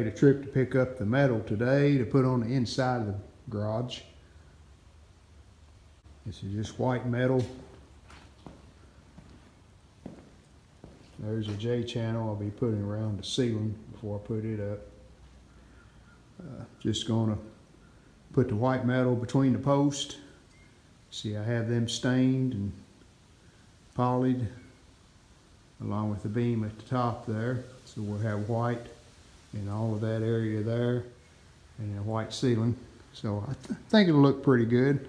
made a trip to pick up the metal today to put on the inside of the garage. This is just white metal. There's a J channel I'll be putting around the ceiling before I put it up. Just gonna put the white metal between the posts. See, I have them stained and polished along with the beam at the top there. So we'll have white in all of that area there and a white ceiling. So I think it'll look pretty good.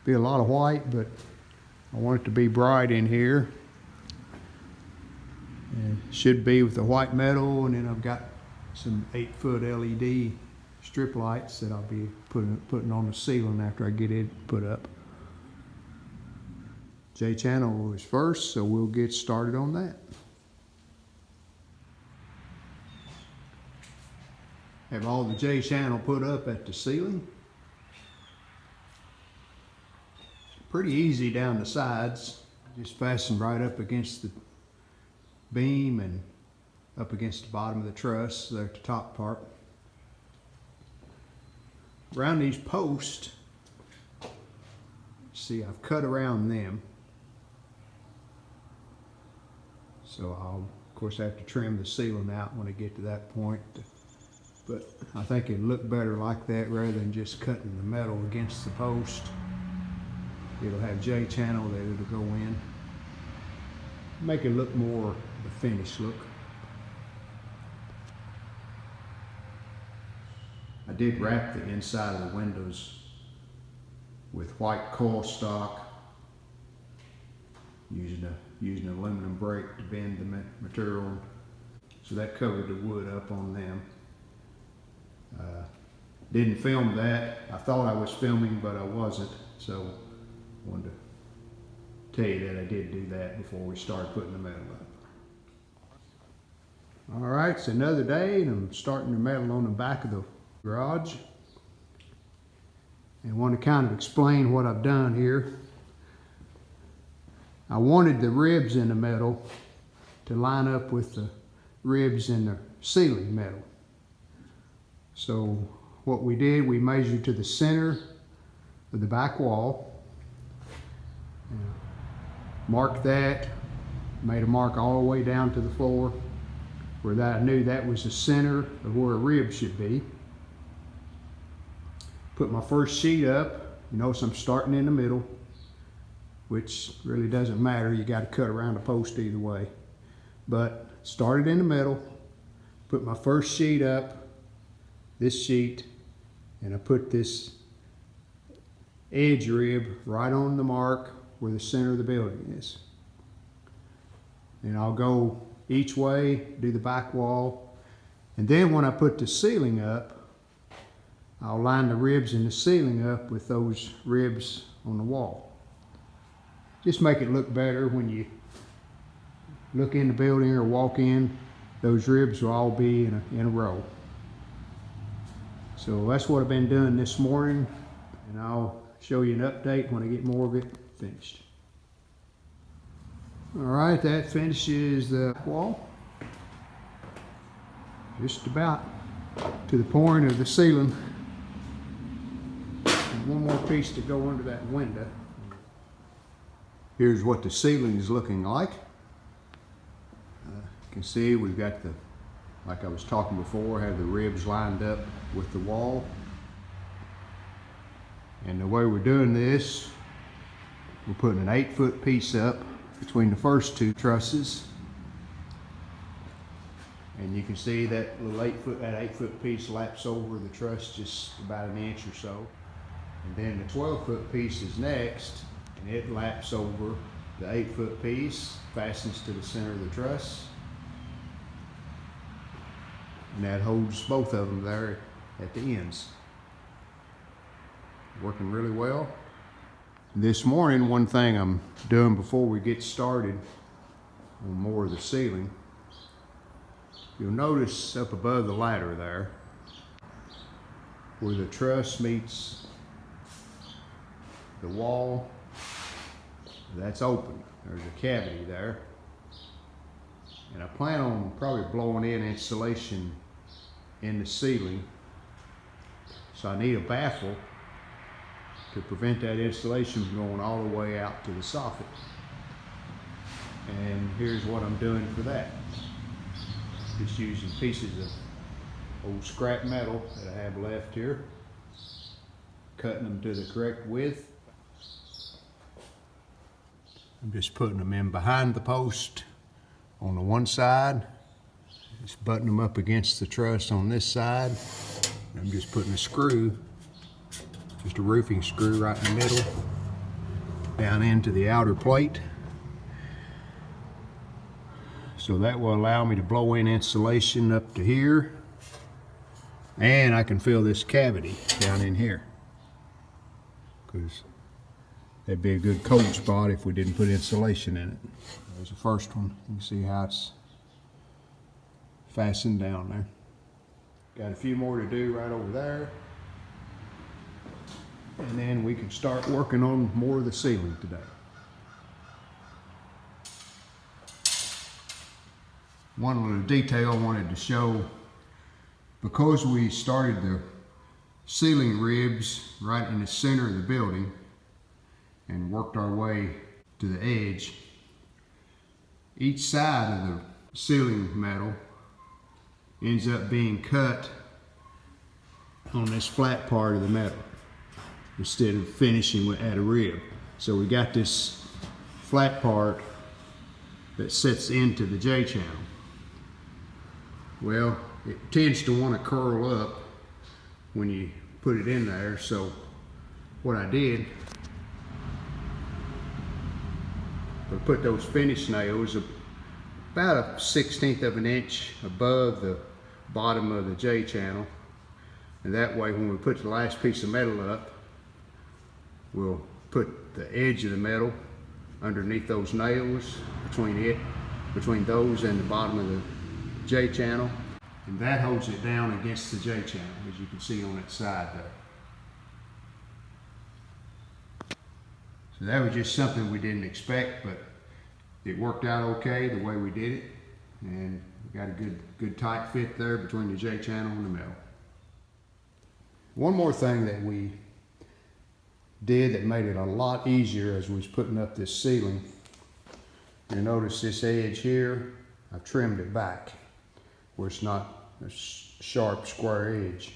Be a lot of white, but I want it to be bright in here. And it should be with the white metal, and then I've got some 8-foot LED strip lights that I'll be putting on the ceiling after I get it put up. J channel is first, so we'll get started on that. Have all the J channel put up at the ceiling. Pretty easy down the sides, just fasten right up against the beam and up against the bottom of the truss there at the top part. Around these posts, see, I've cut around them, so I'll of course have to trim the ceiling out when I get to that point, but I think it'd look better like that rather than just cutting the metal against the post. It'll have J channel that it'll go in. Make it look more the finished look. I did wrap the inside of the windows with white coil stock, using an aluminum brake to bend the material. So that covered the wood up on them. Didn't film that. I thought I was filming, but I wasn't. So wanted to tell you that I did do that before we started putting the metal up. All right, it's another day, and I'm starting the metal on the back of the garage. And I want to kind of explain what I've done here. I wanted the ribs in the metal to line up with the ribs in the ceiling metal. So what we did, we measured to the center of the back wall. Marked that, made a mark all the way down to the floor where that I knew that was the center of where a rib should be. Put my first sheet up. You notice I'm starting in the middle, which really doesn't matter. You got to cut around the post either way. But started in the middle, put my first sheet up, this sheet, and I put this edge rib right on the mark where the center of the building is. And I'll go each way, do the back wall, and then when I put the ceiling up, I'll line the ribs in the ceiling up with those ribs on the wall. Just make it look better when you look in the building or walk in. Those ribs will all be in a row. So that's what I've been doing this morning, and I'll show you an update when I get more of it finished. All right, that finishes the wall. Just about to the point of the ceiling. And one more piece to go under that window. Here's what the ceiling is looking like. You can see we've got the, like I was talking before, have the ribs lined up with the wall. And the way we're doing this, we're putting an 8-foot piece up between the first two trusses. And you can see that little 8-foot piece laps over the truss just about an inch or so. And then the 12-foot piece is next, and it laps over the 8-foot piece, fastens to the center of the truss. And that holds both of them there at the ends. Working really well. This morning, one thing I'm doing before we get started on more of the ceiling, you'll notice up above the ladder there, where the truss meets the wall, that's open. There's a cavity there. And I plan on probably blowing in insulation in the ceiling. So I need a baffle to prevent that insulation from going all the way out to the soffit. And here's what I'm doing for that. Just using pieces of old scrap metal that I have left here, cutting them to the correct width. I'm just putting them in behind the post on the one side. Just button them up against the truss on this side. I'm just putting a screw, just a roofing screw right in the middle, down into the outer plate. So that will allow me to blow in insulation up to here, and I can fill this cavity down in here, because that'd be a good cold spot if we didn't put insulation in it. There's the first one. You can see how it's fastened down there. Got a few more to do right over there, and then we can start working on more of the ceiling today. One little detail I wanted to show, because we started the ceiling ribs right in the center of the building and worked our way to the edge, each side of the ceiling metal ends up being cut on this flat part of the metal instead of finishing at a rib. So we got this flat part that sits into the J-channel. Well, it tends to want to curl up when you put it in there, so what I did, I put those finish nails about a 1/16 of an inch above the bottom of the J-channel, and that way when we put the last piece of metal up, we'll put the edge of the metal underneath those nails, between those and the bottom of the J-channel, and that holds it down against the J-channel, as you can see on its side there. So that was just something we didn't expect, but it worked out okay the way we did it, and we got a good tight fit there between the J-channel and the metal. One more thing that we did that made it a lot easier as we was putting up this ceiling, you notice this edge here, I've trimmed it back where it's not a sharp square edge,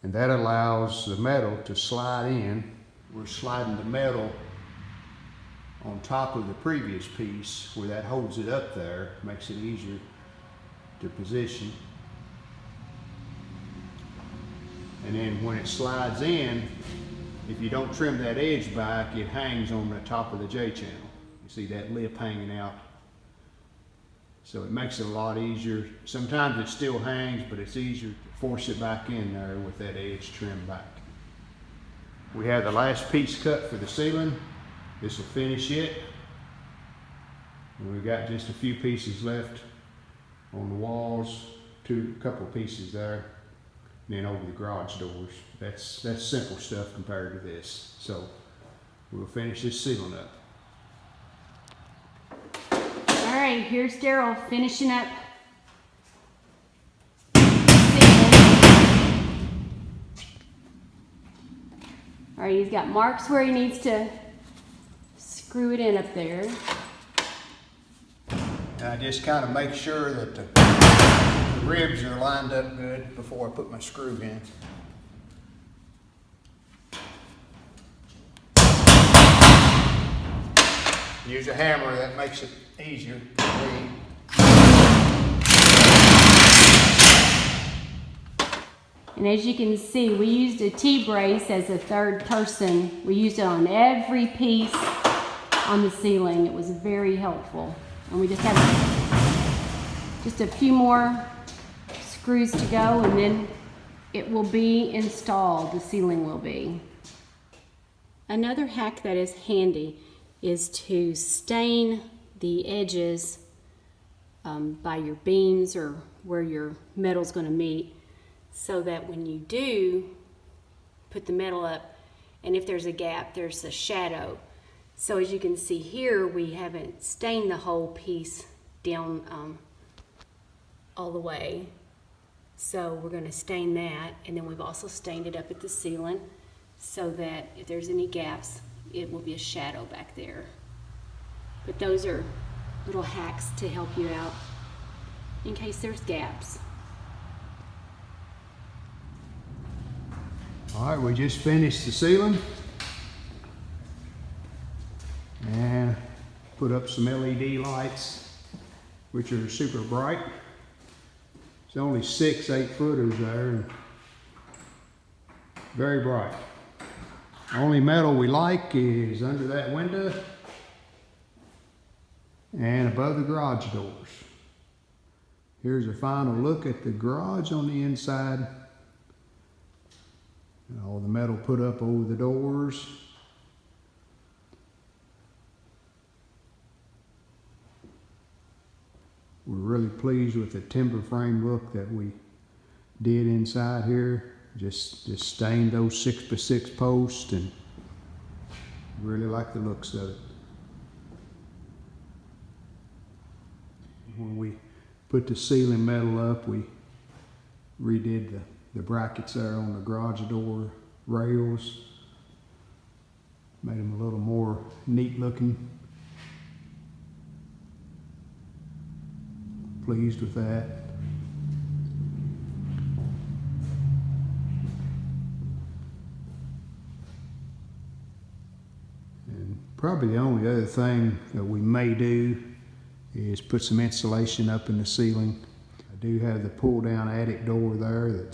and that allows the metal to slide in. We're sliding the metal on top of the previous piece where that holds it up there, makes it easier to position. And then when it slides in, if you don't trim that edge back, it hangs on the top of the J-channel. You see that lip hanging out. So it makes it a lot easier. Sometimes it still hangs, but it's easier to force it back in there with that edge trimmed back. We have the last piece cut for the ceiling. This will finish it. And we've got just a few pieces left on the walls, a couple pieces there, and then over the garage doors. That's simple stuff compared to this. So we'll finish this ceiling up. All right, here's Daryl finishing up. All right, he's got marks where he needs to screw it in up there. And I just kind of make sure that the ribs are lined up good before I put my screw in. Use a hammer, that makes it easier to read. And as you can see, we used a T-brace as a third person. We used it on every piece on the ceiling. It was very helpful. And we just have just a few more screws to go, and then it will be installed. The ceiling will be. Another hack that is handy is to stain the edges by your beams or where your metal's going to meet, so that when you do put the metal up, and if there's a gap, there's a shadow. So as you can see here, we haven't stained the whole piece down all the way. So we're going to stain that, and then we've also stained it up at the ceiling so that if there's any gaps, it will be a shadow back there. But those are little hacks to help you out in case there's gaps. All right, we just finished the ceiling and put up some LED lights, which are super bright. There's only 6 8-footers there, and very bright. Only metal we like is under that window and above the garage doors. Here's a final look at the garage on the inside. All the metal put up over the doors. We're really pleased with the timber frame look that we did inside here. Just stained those 6x6 posts, and really like the looks of it. When we put the ceiling metal up, we redid the brackets there on the garage door rails. Made them a little more neat looking. Pleased with that. And probably the only other thing that we may do is put some insulation up in the ceiling. I do have the pull down attic door there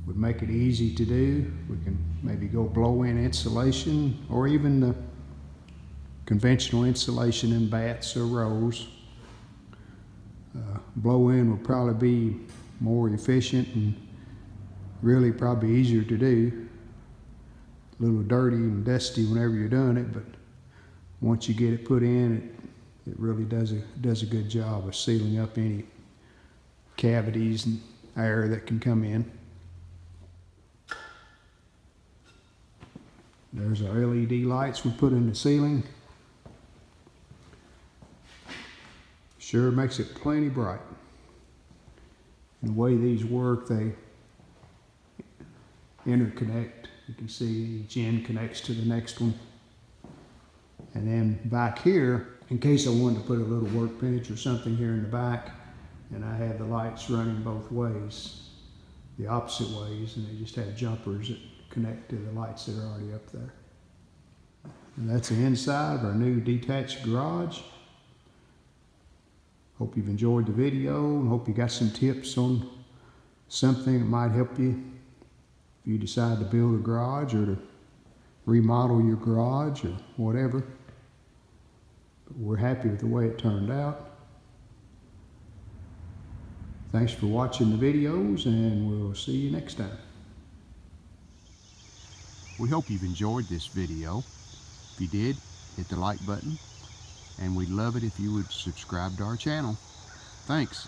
would make it easy to do. We can maybe go blow in insulation, or even the conventional insulation in bats or rows. Blow in will probably be more efficient and really probably easier to do. A little dirty and dusty whenever you're doing it, but once you get it put in, it really does a good job of sealing up any cavities and air that can come in. There's our LED lights we put in the ceiling. Sure makes it plenty bright. And the way these work, they interconnect. You can see each end connects to the next one. And then back here, in case I wanted to put a little workbench or something here in the back, and I had the lights running both ways, the opposite ways, and they just have jumpers that connect to the lights that are already up there. And that's the inside of our new detached garage. Hope you've enjoyed the video, and hope you got some tips on something that might help you if you decide to build a garage or to remodel your garage or whatever. But we're happy with the way it turned out. Thanks for watching the videos, and we'll see you next time. We hope you've enjoyed this video. If you did, hit the like button, and we'd love it if you would subscribe to our channel. Thanks.